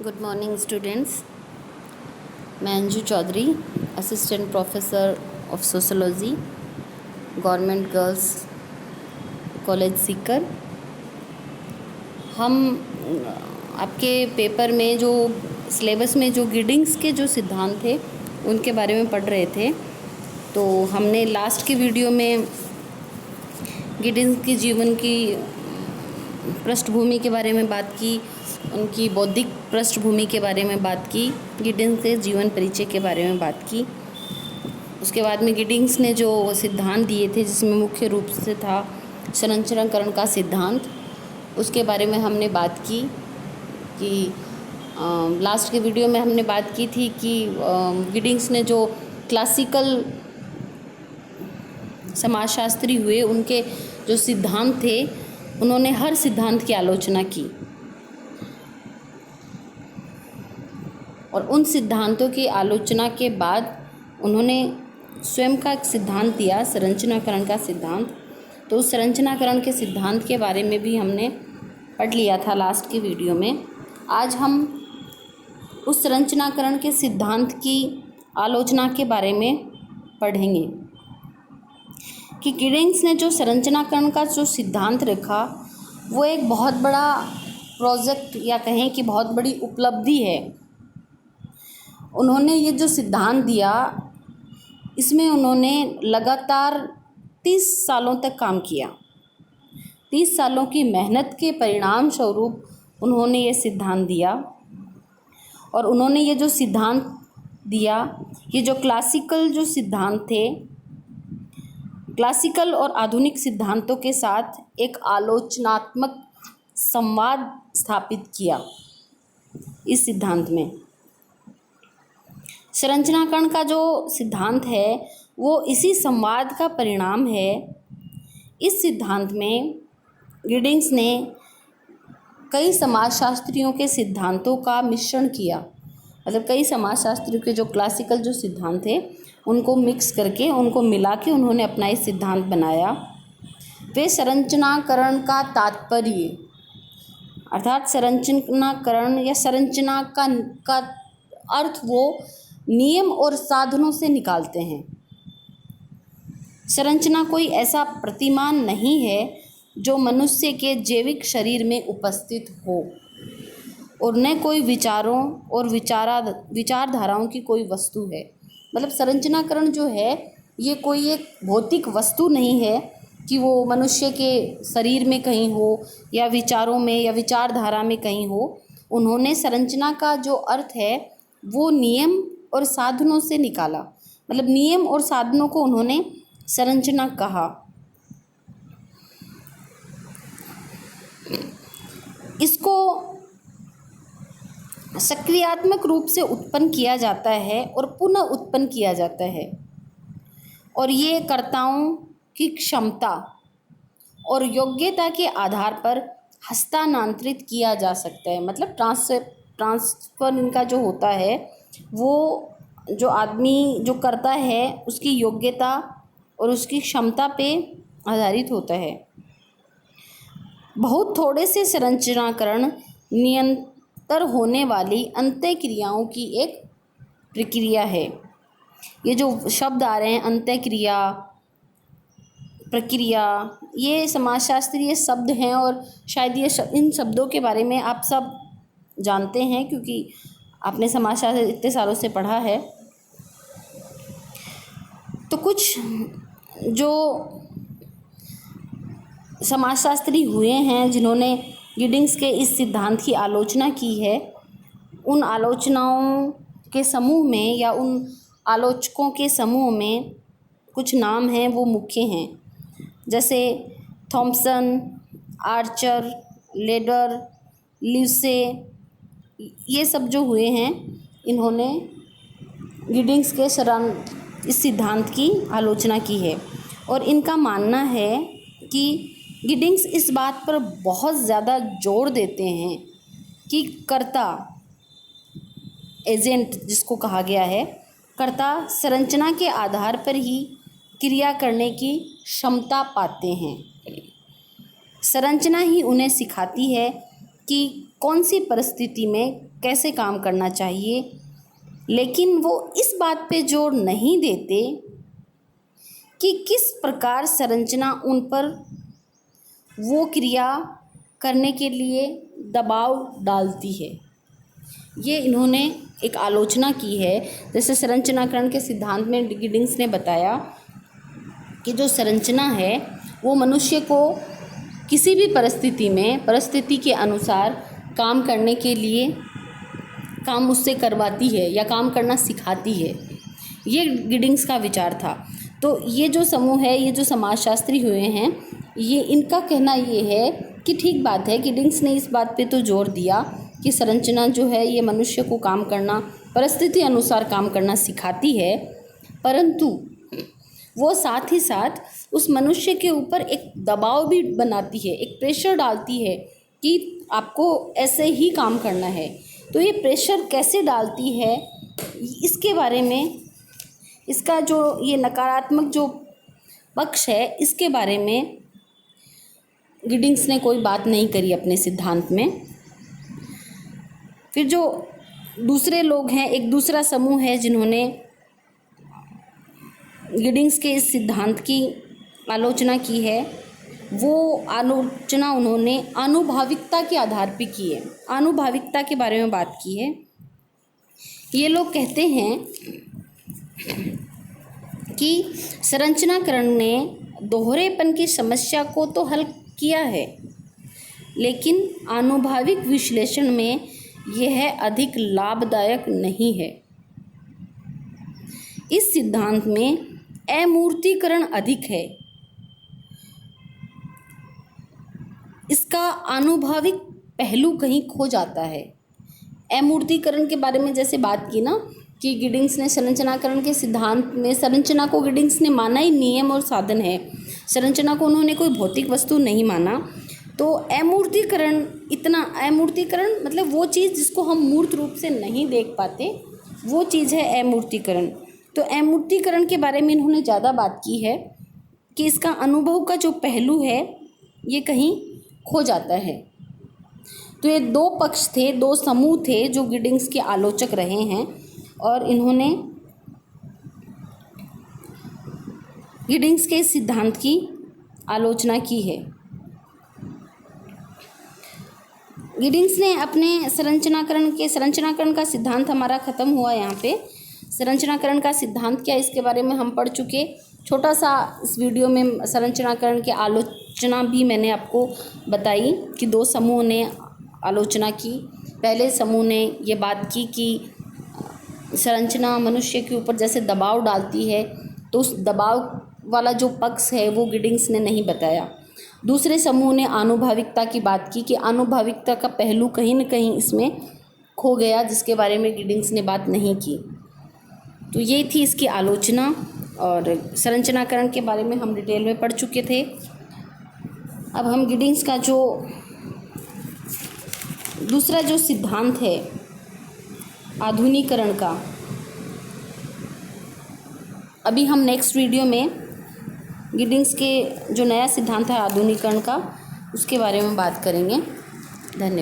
Good morning students. मैं Anju Chaudhary, assistant professor of sociology, government girls college Sikar. हम आपके paper में जो सिलेबस में जो गिडिंग्स के जो सिद्धांत थे उनके बारे में पढ़ रहे थे। तो हमने लास्ट की वीडियो में गिडिंग्स के जीवन की पृष्ठभूमि के बारे में बात की, उनकी बौद्धिक पृष्ठभूमि के बारे में बात की, गिडिंग्स के जीवन परिचय के बारे में बात की। उसके बाद में गिडिंग्स ने जो सिद्धांत दिए थे जिसमें मुख्य रूप से था संरचनाकरण का सिद्धांत, उसके बारे में हमने बात की कि लास्ट के वीडियो में हमने बात की थी कि गिडिंग्स ने जो क्लासिकल समाजशास्त्री हुए उनके जो सिद्धांत थे उन्होंने हर सिद्धांत की आलोचना की और उन सिद्धांतों की आलोचना के बाद उन्होंने स्वयं का एक सिद्धांत दिया, संरचनाकरण का सिद्धांत। तो उस संरचनाकरण के सिद्धांत के बारे में भी हमने पढ़ लिया था लास्ट की वीडियो में। आज हम उस संरचनाकरण के सिद्धांत की आलोचना के बारे में पढ़ेंगे कि गिडिंग्स ने जो संरचनाकरण का जो सिद्धांत रखा वो एक बहुत बड़ा प्रोजेक्ट या कहें कि बहुत बड़ी उपलब्धि है। उन्होंने ये जो सिद्धांत दिया इसमें उन्होंने लगातार 30 सालों तक काम किया। 30 सालों की मेहनत के परिणाम स्वरूप उन्होंने ये सिद्धांत दिया और उन्होंने ये जो सिद्धांत दिया, ये जो क्लासिकल जो सिद्धांत थे, क्लासिकल और आधुनिक सिद्धांतों के साथ एक आलोचनात्मक संवाद स्थापित किया। इस सिद्धांत में संरचनाकरण का जो सिद्धांत है वो इसी संवाद का परिणाम है। इस सिद्धांत में गिडिंग्स ने कई समाजशास्त्रियों के सिद्धांतों का मिश्रण किया, मतलब कई समाजशास्त्रियों के जो क्लासिकल जो सिद्धांत थे उनको मिक्स करके, उनको मिला के उन्होंने अपना एक सिद्धांत बनाया। वे संरचनाकरण का तात्पर्य अर्थात संरचनाकरण या संरचना का अर्थ वो नियम और साधनों से निकालते हैं। संरचना कोई ऐसा प्रतिमान नहीं है जो मनुष्य के जैविक शरीर में उपस्थित हो और न कोई विचारों और विचारधाराओं की कोई वस्तु है। मतलब संरचनाकरण जो है ये कोई एक भौतिक वस्तु नहीं है कि वो मनुष्य के शरीर में कहीं हो या विचारों में या विचारधारा में कहीं हो। उन्होंने संरचना का जो अर्थ है वो नियम और साधनों से निकाला, मतलब नियम और साधनों को उन्होंने संरचना कहा। इसको सक्रियात्मक रूप से उत्पन्न किया जाता है और पुनः उत्पन्न किया जाता है और ये कर्ताओं की क्षमता और योग्यता के आधार पर हस्तांतरित किया जा सकता है। मतलब ट्रांसफ़र इनका जो होता है वो जो आदमी जो करता है उसकी योग्यता और उसकी क्षमता पे आधारित होता है। बहुत थोड़े से संरचनाकरण निरंतर होने वाली अंतःक्रियाओं की एक प्रक्रिया है। ये जो शब्द आ रहे हैं अंतःक्रिया, प्रक्रिया, ये समाजशास्त्रीय शब्द हैं और शायद ये इन शब्दों के बारे में आप सब जानते हैं क्योंकि आपने समाजशास्त्र इतने सालों से पढ़ा है। तो कुछ जो समाजशास्त्री हुए हैं जिन्होंने गिडिंग्स के इस सिद्धांत की आलोचना की है, उन आलोचनाओं के समूह में या उन आलोचकों के समूह में कुछ नाम हैं वो मुख्य हैं, जैसे थॉमसन, आर्चर, लेडर, ल्यूसे, ये सब जो हुए हैं इन्होंने गिडिंग्स के इस सिद्धांत की आलोचना की है। और इनका मानना है कि गिडिंग्स इस बात पर बहुत ज़्यादा जोर देते हैं कि कर्ता, एजेंट जिसको कहा गया है, कर्ता संरचना के आधार पर ही क्रिया करने की क्षमता पाते हैं। संरचना ही उन्हें सिखाती है कि कौन सी परिस्थिति में कैसे काम करना चाहिए, लेकिन वो इस बात पे जोर नहीं देते कि किस प्रकार संरचना उन पर वो क्रिया करने के लिए दबाव डालती है। ये इन्होंने एक आलोचना की है। जैसे संरचनाकरण के सिद्धांत में गिडिंग्स ने बताया कि जो संरचना है वो मनुष्य को किसी भी परिस्थिति में परिस्थिति के अनुसार काम करने के लिए काम उससे करवाती है या काम करना सिखाती है। ये गिडिंग्स का विचार था। तो ये जो समूह है, ये जो समाजशास्त्री हुए हैं, ये इनका कहना ये है कि ठीक बात है, गिडिंग्स ने इस बात पे तो जोर दिया कि संरचना जो है ये मनुष्य को काम करना, परिस्थिति अनुसार काम करना सिखाती है, परंतु वो साथ ही साथ उस मनुष्य के ऊपर एक दबाव भी बनाती है, एक प्रेशर डालती है कि आपको ऐसे ही काम करना है। तो ये प्रेशर कैसे डालती है, इसके बारे में, इसका जो ये नकारात्मक जो पक्ष है, इसके बारे में गिडिंग्स ने कोई बात नहीं करी अपने सिद्धांत में। फिर जो दूसरे लोग हैं, एक दूसरा समूह है जिन्होंने गिडिंग्स के इस सिद्धांत की आलोचना की है, वो आलोचना उन्होंने आनुभाविकता के आधार पर की है। आनुभाविकता के बारे में बात की है। ये लोग कहते हैं कि संरचनाकरण ने दोहरेपन की समस्या को तो हल किया है, लेकिन आनुभाविक विश्लेषण में यह अधिक लाभदायक नहीं है। इस सिद्धांत में अमूर्तीकरण अधिक है। इसका आनुभाविक पहलू कहीं खो जाता है। अमूर्तीकरण के बारे में जैसे बात की ना कि गिडिंग्स ने संरचनाकरण के सिद्धांत में संरचना को गिडिंग्स ने माना ही नियम और साधन है, संरचना को उन्होंने कोई भौतिक वस्तु नहीं माना। तो अमूर्तीकरण, इतना अमूर्तीकरण मतलब वो चीज़ जिसको हम मूर्त रूप से नहीं देख पाते, वो चीज़ है अमूर्तीकरण। तो अमूर्तीकरण के बारे में इन्होंने ज़्यादा बात की है कि इसका अनुभव का जो पहलू है ये कहीं खो जाता है। तो ये दो पक्ष थे, दो समूह थे जो गिडिंग्स के आलोचक रहे हैं, और इन्होंने गिडिंग्स के सिद्धांत की आलोचना की है। गिडिंग्स ने अपने संरचनाकरण का सिद्धांत हमारा ख़त्म हुआ यहाँ पे। संरचनाकरण का सिद्धांत क्या, इसके बारे में हम पढ़ चुके। छोटा सा इस वीडियो में संरचनाकरण की आलोचना भी मैंने आपको बताई कि दो समूह ने आलोचना की। पहले समूह ने ये बात की कि संरचना मनुष्य के ऊपर जैसे दबाव डालती है, तो उस दबाव वाला जो पक्ष है वो गिडिंग्स ने नहीं बताया। दूसरे समूह ने आनुभाविकता की बात की कि आनुभाविकता का पहलू कहीं न कहीं इसमें खो गया, जिसके बारे में गिडिंग्स ने बात नहीं की। तो ये थी इसकी आलोचना, और संरचनाकरण के बारे में हम डिटेल में पढ़ चुके थे। अब हम गिडिंग्स का जो दूसरा जो सिद्धांत है आधुनिकीकरण का, अभी हम नेक्स्ट वीडियो में गिडिंग्स के जो नया सिद्धांत है आधुनिकीकरण का, उसके बारे में बात करेंगे। धन्यवाद।